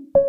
Assalamualaikum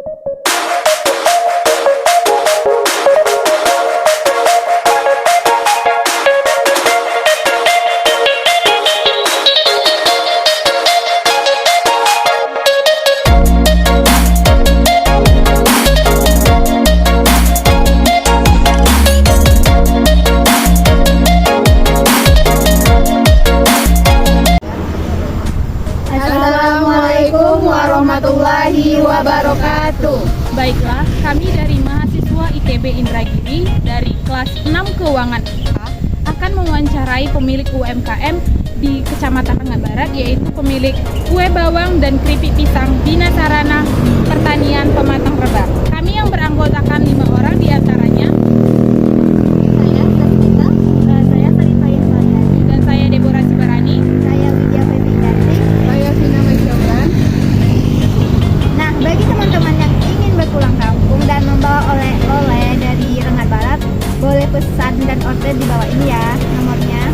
warahmatullahi wabarakatuh. Baiklah, kami dari mahasiswa ITB Indragiri dari kelas 6 Keuangan IPA akan mewawancarai pemilik UMKM di Kecamatan Tengah Barat, yaitu pemilik kue bawang dan keripik pisang Bina Sarana Pertanian Pematang Rebah. Kami yang beranggotakan 5 orang diantaranya. Saya Sasmita. Saya Sarita Yasani. Dan saya Deborah Sibarani. Saya Widya Febianti. Saya Vina Maisyawan. Nah, bagi teman-teman yang ingin berpulang kampung dan membawa oleh-oleh dari Rengat Barat, boleh pesan dan order di bawah ini ya nomornya.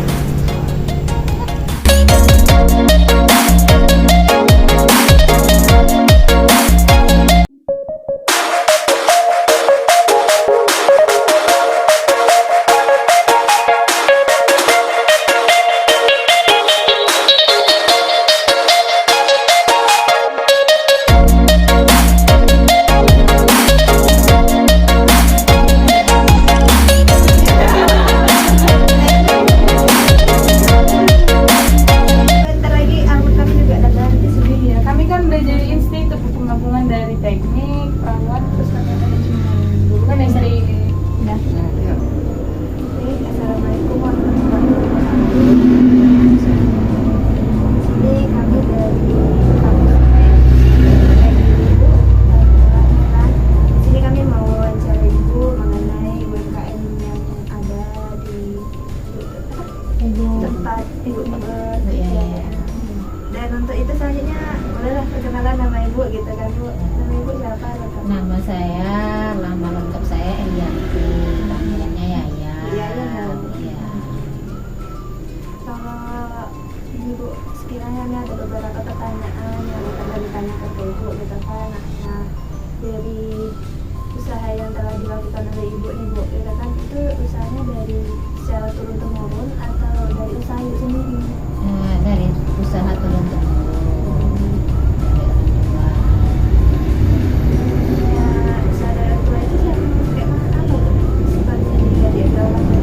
Bentar lagi angkut kami juga datang di sini. Iya, kami kan udah jadi institut penggabungan dari teknik, perawat, terus kami manajemen. Dulu kan SD. Udah. Ya. Oke, Assalamualaikum warahmatullahi wabarakatuh. Di sini kami dari kampus Ibu. Di sini kami mau wawancara Ibu mengenai UMKM yang ada di tempat Ibu bekerja. Dan untuk itu selanjutnya bolehlah perkenalan nama Ibu gitu kan Bu. Nama Ibu siapa? Nama saya, nama lengkap saya Elianti, panggilannya Yaya. Yaya. Iya. Kalau Ibu sekiranya ini ada beberapa pertanyaan yang akan ditanyakan ke Ibu gitu kan. Nah, dari usaha yang telah dilakukan oleh Ibu nih Bu, gitu kan, itu usahanya dari secara turun temurun atau dari usaha Ibu sendiri? Dari usaha turun temurun. Ya, usaha dari orang tua itu yang kayak mana apa Bu? Sifatnya dari orang tua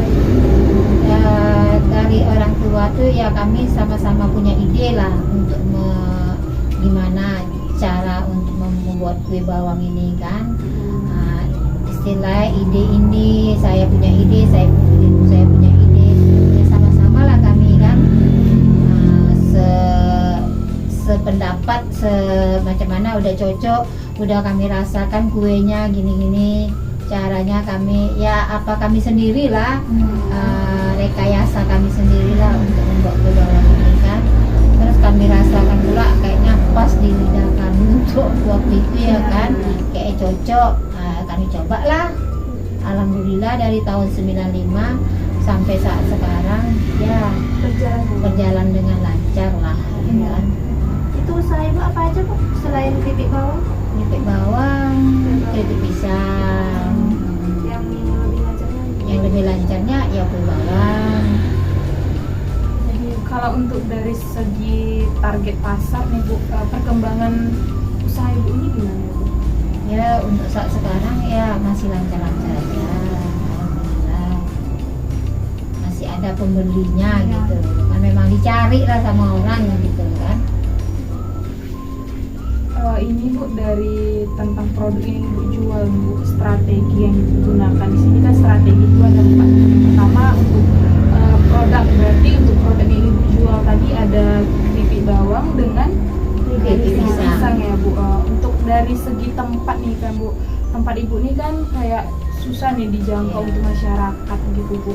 Ibu. Ya, dari orang tua tuh ya kami sama-sama punya ide lah untuk gimana cara untuk membuat kue bawang ini kan. Nah, istilah ide ini saya punya ide, saya punya ide, ya sama-sama lah kami kan. Sependapat semacam mana udah cocok, udah kami rasakan kuenya gini-gini caranya kami ya apa kami sendirilah, rekayasa kami sendirilah untuk membuat kue bawang ini kan. Terus kami rasakan pula kayaknya pas di lidah kami untuk waktu itu ya kan, kayak cocok. Kami cobalah, alhamdulillah dari tahun 95 sampai saat sekarang ya berjalan dengan lancar lah ya kan. Itu usaha Ibu apa aja Bu? Selain keripik bawang? Keripik bawang, keripik pisang. Yang lebih lancarnya? Yang lebih lancarnya ya kue bawang. Jadi kalau untuk dari segi target pasar nih Bu, perkembangan usaha Ibu ini gimana Bu? Ya untuk saat sekarang ya masih lancar-lancar aja, alhamdulillah. Masih ada pembelinya gitu. Kan memang dicari lah sama orang gitu kan. Ini Bu, dari tentang produk yang Ibu jual Bu, strategi yang Ibu gunakan di sini kan strategi itu ada 4. Pertama untuk produk, berarti untuk produk yang Ibu jual tadi ada keripik bawang dengan Keripik pisang. ya Bu. Untuk dari segi tempat nih kan Bu, tempat Ibu nih kan kayak susah nih dijangkau untuk masyarakat gitu Bu.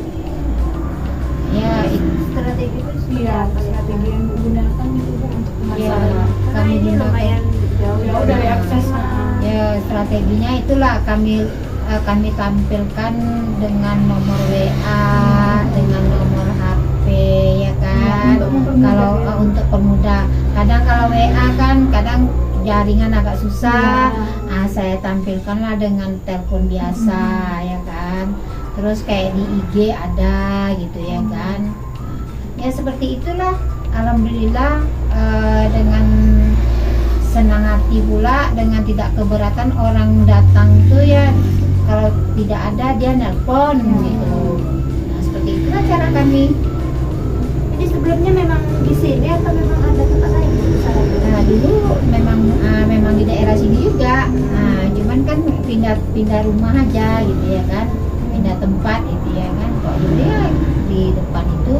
Ya itu Strategi itu seperti Iya, apa ya? strategi yang Ibu gunakan gitu Bu untuk ya pemasaran. Karena kami ini gunakan. lumayan jauh Jauh dari akses. Ya strateginya itulah kami tampilkan dengan nomor WA, dengan nomor HP ya kan. Untuk mempermudah Kalau ya. untuk pemuda, kadang kalau WA kan kadang jaringan agak susah, Iya. saya tampilkanlah dengan telepon biasa ya kan. Terus kayak di IG ada gitu ya kan. Ya seperti itulah. Alhamdulillah dengan senang hati pula, dengan tidak keberatan orang datang tuh ya, kalau tidak ada dia nelpon gitu. Nah, seperti itulah cara kami. Jadi sebelumnya memang di sini atau memang ada tempat lain usahanya? Nah, dulu memang di daerah sini juga. Nah, cuman kan pindah rumah aja gitu ya kan. Pindah tempat gitu ya kan. Kok dulu ya di depan itu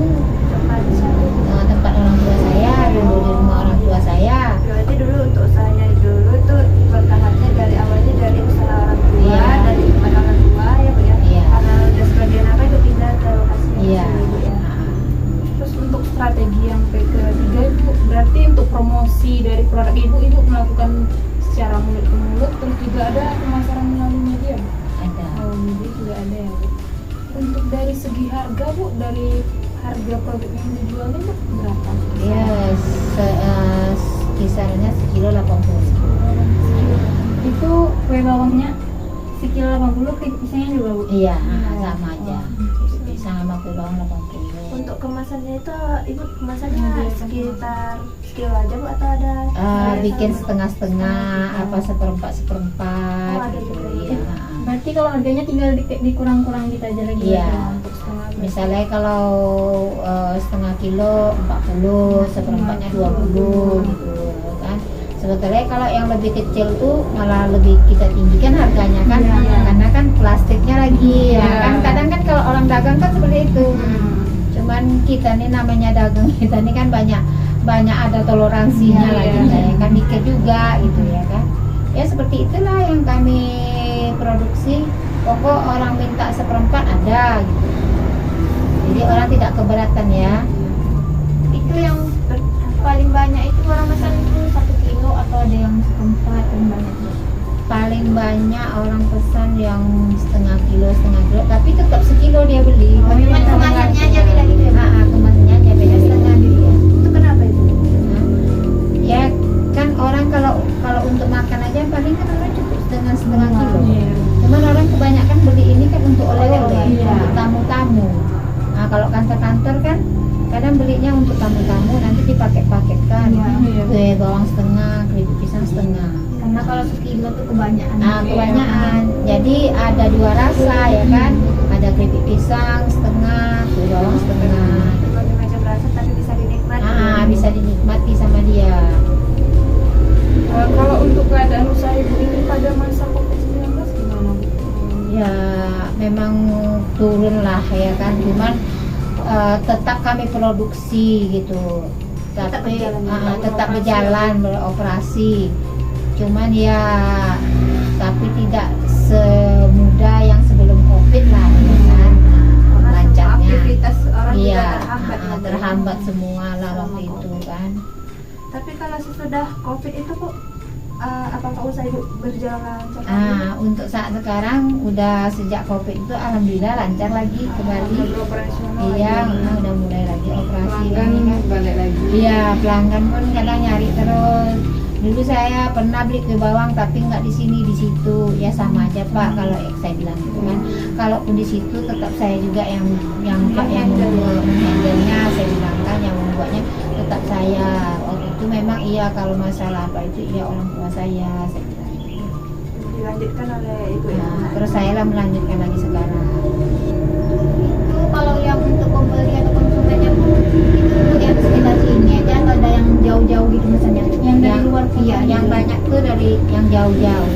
Tempat usaha. tempat orang tua saya, dulu di rumah orang tua saya. Berarti dulu untuk usahanya dulu tuh bertahapnya dari awalnya dari usaha orang tua, Iya. dari tempat orang tua ya Bu ya. Iya. Karena udah sebagian apa itu pindah ke lokasi Iya. sini, Bu, ya. Terus untuk strategi yang ketiga Ibu, berarti untuk promosi dari produk Ibu melakukan secara mulut ke mulut, terus juga ada pemasaran melalui media. Ada. Oh, media juga ada ya Bu. Untuk dari segi harga Bu, dari harga produk yang dijual itu berapa? Ya, kisarannya sekilo 80. Itu kue bawangnya sekilo 80, pisangnya juga Bu. Iya, sama aja. Sama kue bawang 80. Untuk kemasannya itu Ibu kemasannya sekitar sekilo aja Bu atau ada? Bikin setengah-setengah, apa seperempat Oh, ada gitu. juga. Iya. Berarti kalau harganya tinggal dikurang-kurang gitu aja lagi. Iya. ya. Untuk setengah Misalnya kalau setengah kilo 40, seperempatnya 20 gitu kan. Sebetulnya kalau yang lebih kecil tuh malah lebih kita tinggikan harganya kan, Iya. karena kan plastiknya lagi ya Iya. kan. Kadang kan kalau orang dagang kan seperti itu. Cuman kita nih namanya dagang, kita nih kan banyak ada toleransinya Iya, lah iya. kita ya kan, mikir juga gitu ya kan. Ya seperti itulah yang kami produksi. Pokok orang minta seperempat ada gitu. Jadi orang tidak keberatan ya. Itu yang paling banyak itu orang pesan itu 1 kilo atau ada yang seperempat dan banyak Bu? Paling banyak orang pesan yang setengah kilo, tapi tetap sekilo dia beli. Oh, Cuman iya, kemasannya iya. aja beda gitu ya. Kemasannya aja beda setengah gitu ya. Itu kenapa itu? Nah, ya kan orang kalau untuk makan aja paling kan orang cukup dengan setengah kilo. Iya. Cuman orang kebanyakan beli ini kan untuk oleh-oleh, Iya. untuk tamu-tamu. Nah kalau kantor-kantor kan kadang belinya untuk tamu-tamu, nanti dipaket-paketkan. Iya. Kue bawang setengah, keripik pisang setengah. Karena kalau sekilo tuh kebanyakan. Nah kebanyakan, jadi ada 2 rasa ya kan. Ada keripik pisang setengah, kue bawang setengah. Berbagai macam rasa tapi bisa dinikmati. Bisa dinikmati sama dia. Kalau untuk keadaan usaha Ibu ini pada masa COVID-19 gimana Bu? Ya memang turun lah ya kan, cuman tetap kami produksi gitu, Tetap tapi berjalan, tetap berjalan beroperasi, cuman ya tapi tidak semudah yang sebelum COVID lah ya kan. Karena Lancarnya semua aktivitas orang juga iya terhambat. ya, Bu. terhambat semua lah Selama waktu itu COVID. kan. Tapi kalau sesudah COVID itu Bu, apakah usaha Ibu berjalan lancar? Untuk saat sekarang udah sejak COVID itu alhamdulillah lancar lagi kembali. Beroperasional Iya, lagi. udah mulai lagi operasi Pelanggan lagi kan. balik lagi. Iya, pelanggan pun kadang nyari terus. Dulu saya pernah beli kue bawang tapi nggak di sini, di situ. Ya sama aja Pak, kalau saya bilang gitu kan. Kalaupun di situ tetap saya juga yang menghandle-nya, saya bilang kan yang membuatnya tetap saya. Waktu itu memang iya kalau masalah apa itu iya orang tua saya bilang. Dilanjutkan oleh Ibu ya. Nah, terus saya lah melanjutkan lagi sekarang. Itu kalau yang untuk pembeli atau konsumennya Bu, itu yang sekitar sini aja atau ada yang jauh-jauh gitu misalnya? Yang dari luar kota Iya, gitu? yang banyak tuh dari yang jauh-jauh.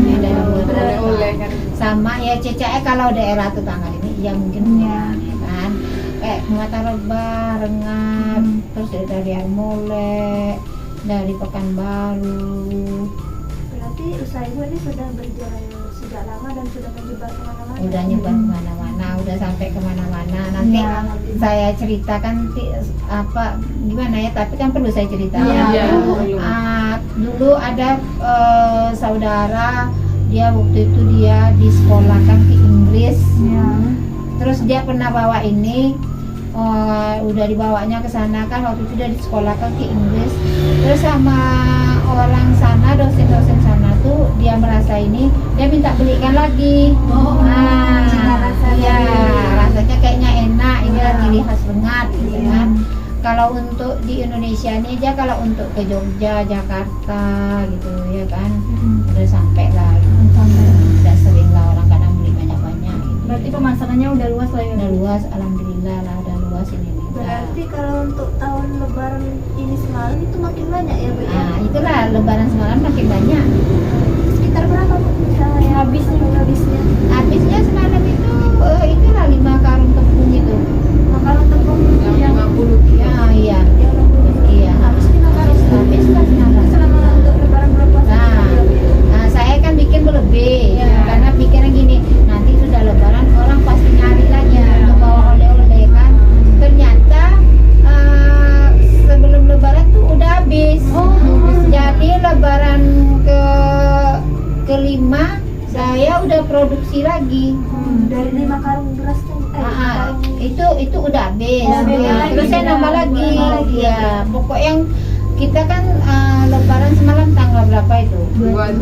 Yang dari luar kota. Oleh-oleh kan. Sama ya CCE kalau daerah tetangga ini ya mungkin Iya. ya kan kayak Matarebang, Rengat, terus dari Armole, dari Pekanbaru, Berarti usaha Ibu ini sudah berjalan sejak lama dan sudah menyebar kemana-mana. udah nyebar kemana-mana, udah sampai kemana-mana. Nanti Iya. saya ceritakan apa gimana ya, tapi kan perlu saya cerita. Iya. Dulu ada saudara dia waktu itu dia disekolahkan ke Inggris. Iya. Terus dia pernah bawa ini, udah dibawanya ke sana kan, waktu itu dia disekolahkan ke Inggris. Terus sama orang sana, dosen-dosen sana tuh dia merasa ini, dia minta belikan lagi. Cita rasanya. Iya, rasanya kayaknya enak, ini lagi khas Rengat gitu kan. Kalau untuk di Indonesia ini aja, kalau untuk ke Jogja, Jakarta gitu ya kan, udah sampai lah gitu. Udah sering lah orang kadang beli banyak-banyak gitu. Berarti pemasarannya udah luas lah ya. Udah luas, alhamdulillah lah, udah luas ini. Berarti kalau untuk tahun lebaran ini semalam itu makin banyak ya Bu ya? Nah, itulah lebaran semalam makin banyak. Sekitar berapa Bu? Misalnya habisnya? Habisnya semalam itu itulah 5 karung tepung itu. Kalau tepung yang 50. Ya, iya. yang 60 Iya, habis 5 karung. habis lah semalam. Selama untuk lebaran berpuasa. Nah, saya kan bikin berlebih karena pikirnya gini, nanti sudah lebaran orang pasti nyari lagi untuk bawa oleh-oleh kan. Ternyata sebelum lebaran tuh udah habis. Jadi lebaran kelima saya udah produksi lagi. Dari 5 karung beras kan? Itu udah habis. Oh, beli Nah, lagi. terus saya nambah lagi. Nambah lagi. Ya, pokok yang kita kan lebaran semalam tanggal berapa itu?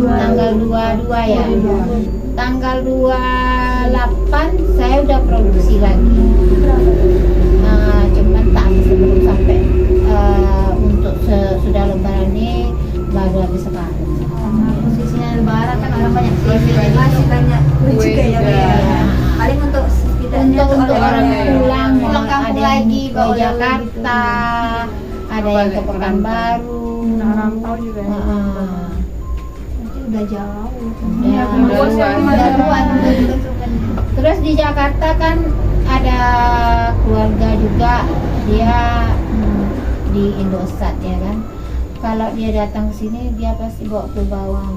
Tanggal 22 ya. Tanggal 28 saya udah produksi lagi. Cuman tak sebelum sampai untuk sudah lebaran ini baru habis sekarang. Posisinya lebaran kan orang banyak sih. Iya. Masih banyak Kue juga ya Bu juga. ya. Paling untuk setidaknya Untuk oleh-oleh. orang pulang, Pulang kampung ada yang lagi, ke bawa oleh-oleh Jakarta, ada yang ke Pekanbaru. Rantau juga. Nanti udah jauh. Ya, luas ya, udah luas. luas. Terus di Jakarta kan ada keluarga juga, dia di Indosat ya kan. Kalau dia datang ke sini dia pasti bawa kue bawang.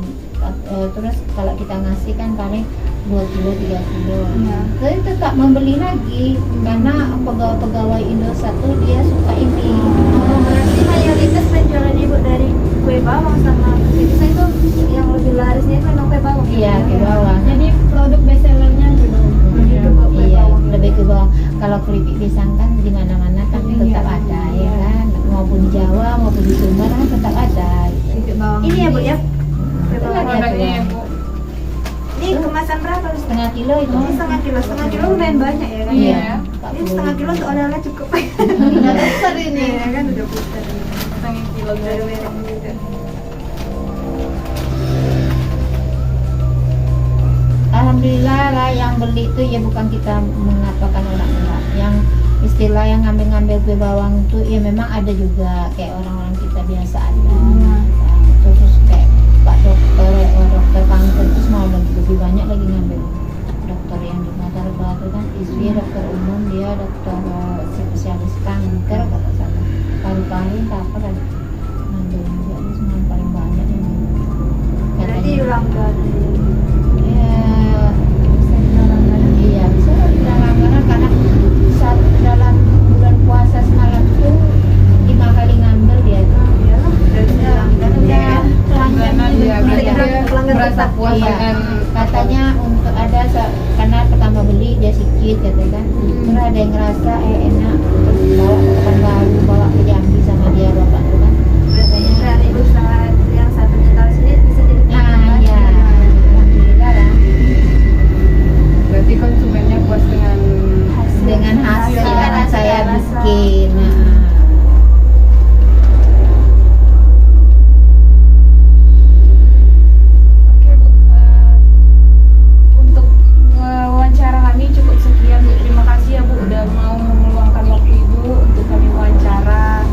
Terus kalau kita ngasih kan paling 2 kilo 3 kilo. Iya. Tapi tetap membeli lagi karena pegawai-pegawai Indosat tuh dia suka ini. Oh, berarti mayoritas penjualan Ibu dari kue bawang sama itu yang lebih larisnya itu memang kue bawang. Iya, kue bawang. Jadi produk best sellernya juga Lebih ke kue Iya, bawang. lebih ke bawang. Kalau keripik pisang kan di mana-mana kan tetap ada ya kan, maupun di Jawa maupun di Sumber kan tetap ada. Gitu. Ini ya Bu ya. Kue Itu bawang. ada Produknya, tuh. Bu. Ini kemasan berapa? Bu? Setengah kilo itu. Ini setengah kilo lumayan banyak ya kan? Iya. Ini setengah kilo untuk oleh-oleh cukup. udah besar ini. Ya kan udah besar. Setengah kilo Udah guys. merah juga. Alhamdulillah lah yang beli itu ya bukan kita mengatakan orang enggak. Yang istilah yang ngambil-ngambil kue bawang itu ya memang ada juga kayak orang-orang kita biasa ada. Nah, terus kayak Pak dokter kanker terus mau lebih banyak lagi ngambil dokter yang di Mata Batu kan istri dokter umum, dia dokter spesialis kanker kata saya paru-paru apa kan ngambil juga ini semua paling banyak ini Berarti langganan. ya Bisa dibilang langganan. iya bisa dibilang langganan karena saat dalam bulan puasa semalam tuh 5 kali ngambil dia tuh. Iyalah, dari langganan Udah ya. Langganan ya, berarti Iya. dia Pelanggan merasa tetap. puas Iya. dengan Katanya untuk ada karena pertama beli dia sikit katanya kan. Terus ada yang ngerasa enak terus bawa ke Pekanbaru, bawa ke Jambi sama dia bapak tuh kan. Berarti dari usaha yang satunya tahu sini bisa jadi Nah, iya. Alhamdulillah lah. berarti konsumennya puas dengan Dengan hasil yang saya bikin. Nah. Oke Bu, untuk wawancara kami cukup sekian Bu. Terima kasih ya Bu udah mau meluangkan waktu Ibu untuk kami wawancara.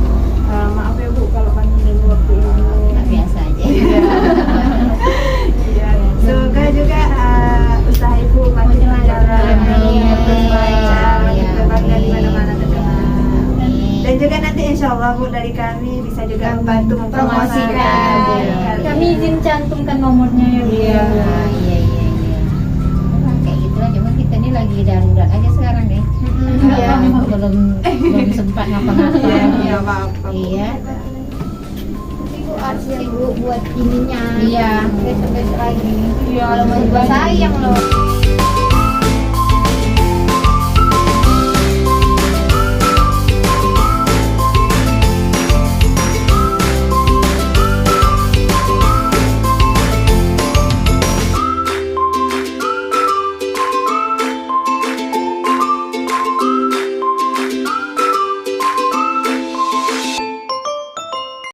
Maaf ya Bu kalau kami mengganggu waktu Ibu. Nah, biasa aja. Iya. Semoga juga usaha Ibu makin berjalan, Amin. terus lancar, Iya, berbangga di amin. mana-mana ke depan. Amin. Dan juga nanti insya Allah Bu dari kami bisa juga membantu mempromosikan. Promosikan. Kami izin cantumkan nomornya ya Bu. Iya. Ah, iya. Nah, kayak gitu lah, cuma kita ini lagi darurat aja sekarang deh. Iya. Belum sempat ngapa-ngapain. Iya, maaf. Iya. Ibu harus Ibu buat ininya. Iya. Besok-besok lagi. Iya, Kalau mau sayang loh.